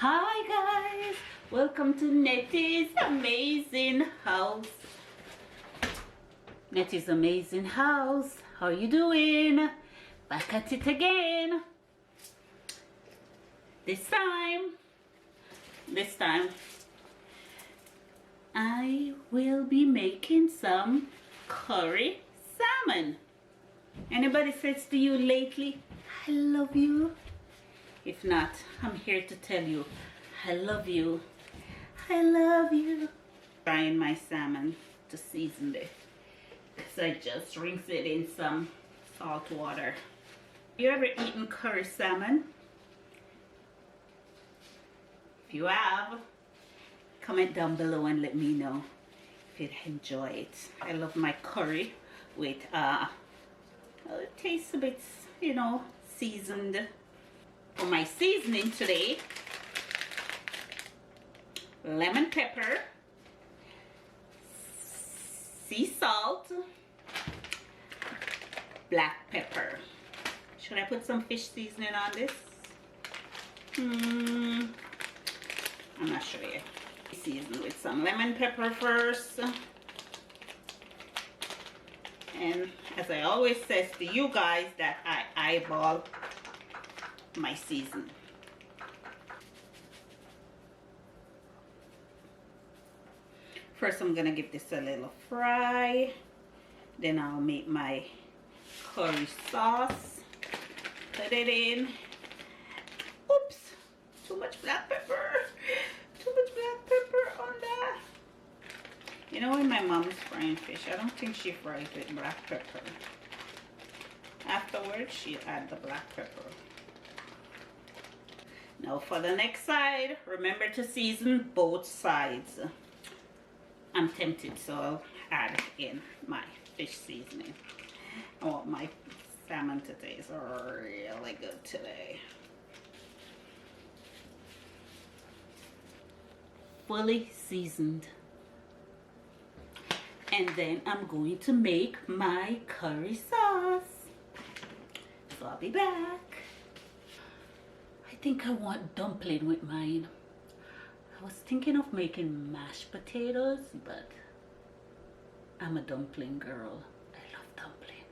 Hi guys, welcome to Nettie's Amazing House. Nettie's Amazing House, how you doing? Back at it again. This time I will be making some curry salmon. Anybody says to you lately, I love you? If not, I'm here to tell you, I love you. I love you. Trying my salmon to season it. So I just rinse it in some salt water. You ever eaten curry salmon? If you have, comment down below and let me know if you enjoy it. I love my curry with, it tastes a bit, seasoned. For my seasoning today, lemon pepper, sea salt, black pepper. Should I put some fish seasoning on this? I'm not sure yet. Season with some lemon pepper first. And as I always says to you guys, that I eyeball my season. First I'm gonna give this a little fry, then I'll make my curry sauce, put it in. Oops, too much black pepper, on that. You know, when my mom is frying fish, I don't think she fries with black pepper. Afterwards she add the black pepper. Now for the next side, remember to season both sides. I'm tempted, so I'll add in my fish seasoning. I want my salmon to taste really good today. Fully seasoned. And then I'm going to make my curry sauce. So I'll be back. I think I want dumpling with mine. I was thinking of making mashed potatoes, but I'm a dumpling girl. I love dumpling.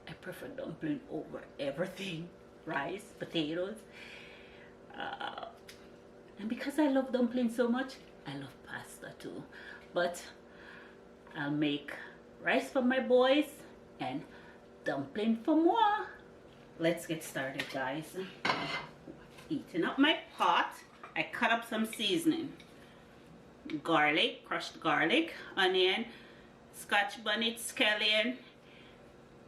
I prefer dumpling over everything. Rice, potatoes. And because I love dumpling so much, I love pasta too. But I'll make rice for my boys and dumpling for moi. Let's get started, guys. Heating up my pot, I cut up some seasoning. Garlic, crushed garlic, onion, scotch bonnet, scallion,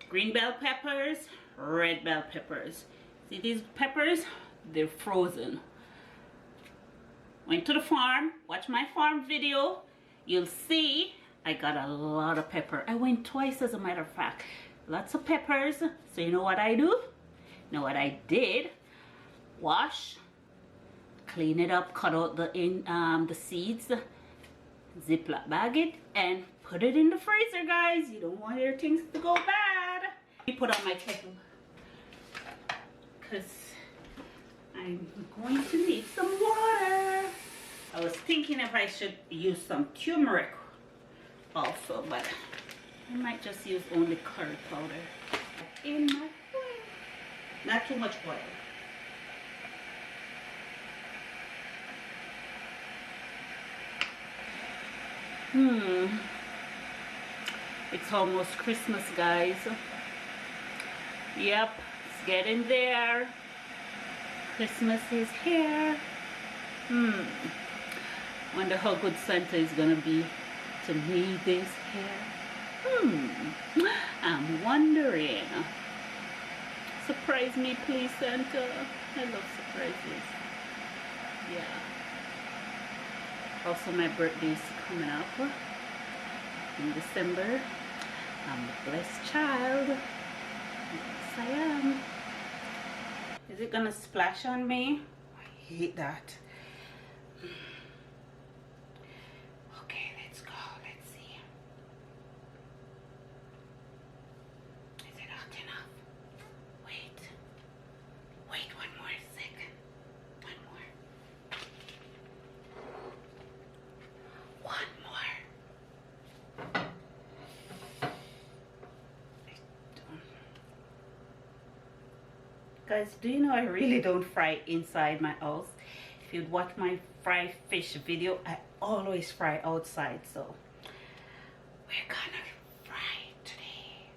green bell peppers, red bell peppers. See these peppers? They're frozen. Went to the farm, watch my farm video. You'll see I got a lot of pepper. I went twice, as a matter of fact. Lots of peppers. So you know what I do? You know what I did? Wash, clean it up, cut out the seeds, Ziploc bag it, and put it in the freezer, guys. You don't want your things to go bad. Let me put on my kettle because I'm going to need some water. I was thinking if I should use some turmeric also, but I might just use only curry powder. In my oil. Not too much oil. It's almost Christmas, guys. Yep, it's getting there. Christmas is here. Wonder how good Santa is gonna be to me this here. I'm wondering. Surprise me, please, Santa. I love surprises. Yeah. Also, my birthday is coming up in December. I'm a blessed child. Yes, I am. Is it gonna splash on me? I hate that. Okay, let's go. Let's see. Is it hot enough? Wait. Wait one more second. One more. Guys, do you know I really don't fry inside my house? If you'd watch my fried fish video, I always fry outside. So we're gonna fry today.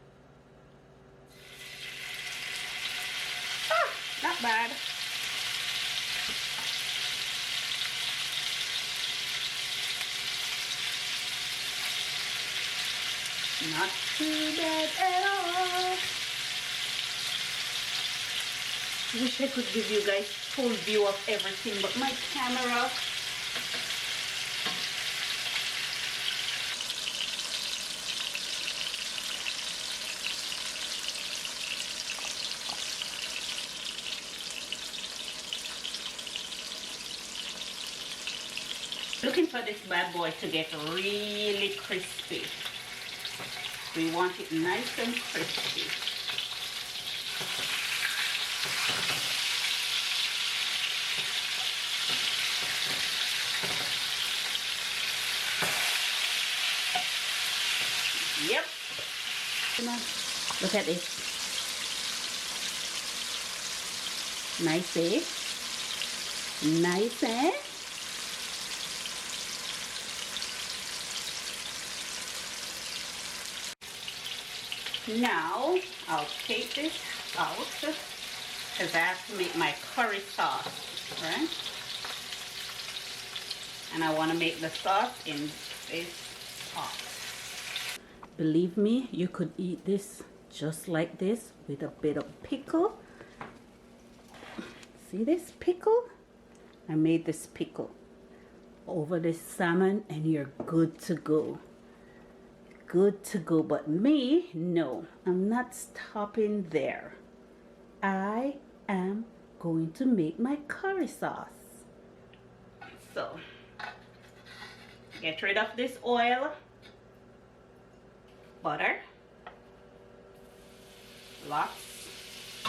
Ah, not bad. Not too bad at all. Wish I could give you guys full view of everything, but my camera. Looking for this bad boy to get really crispy. We want it nice and crispy. Yep. Look at this. Nice, eh? Nice, eh? Now, I'll take this out because I have to make my curry sauce, right? And I want to make the sauce in this pot. Believe me, you could eat this just like this with a bit of pickle. See this pickle? I made this pickle over this salmon and you're good to go. Good to go. But me, no, I'm not stopping there. I am going to make my curry sauce. So, get rid of this oil, butter, lots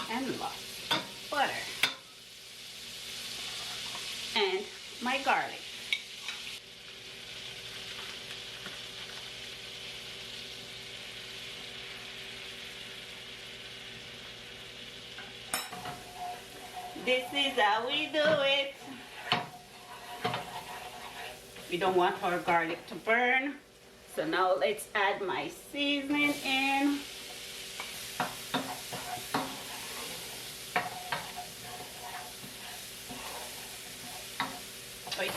and lots of butter, and my garlic. This is how we do it. We don't want our garlic to burn. So now let's add my seasoning in. Wait.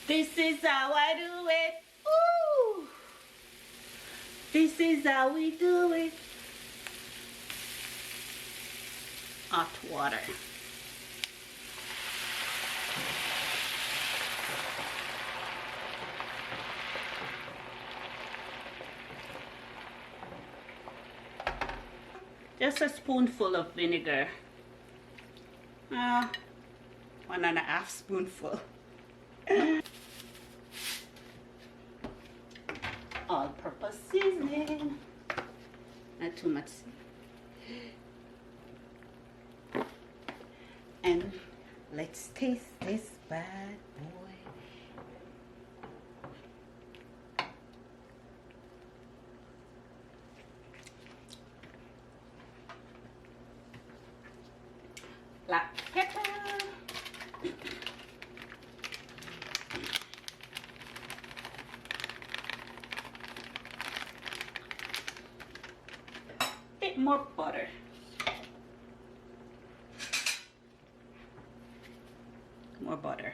This is how I do it. Ooh. This is how we do it. Hot water. Just a spoonful of vinegar. 1.5 spoonful. All-purpose seasoning. Not too much. And let's taste this bad boy. Black pepper. Bit more butter. More butter.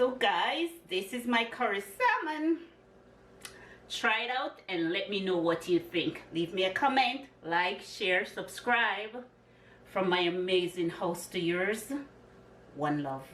So guys, this is my curry salmon. Try it out and let me know what you think. Leave me a comment, like, share, subscribe. From my amazing house to yours, one love.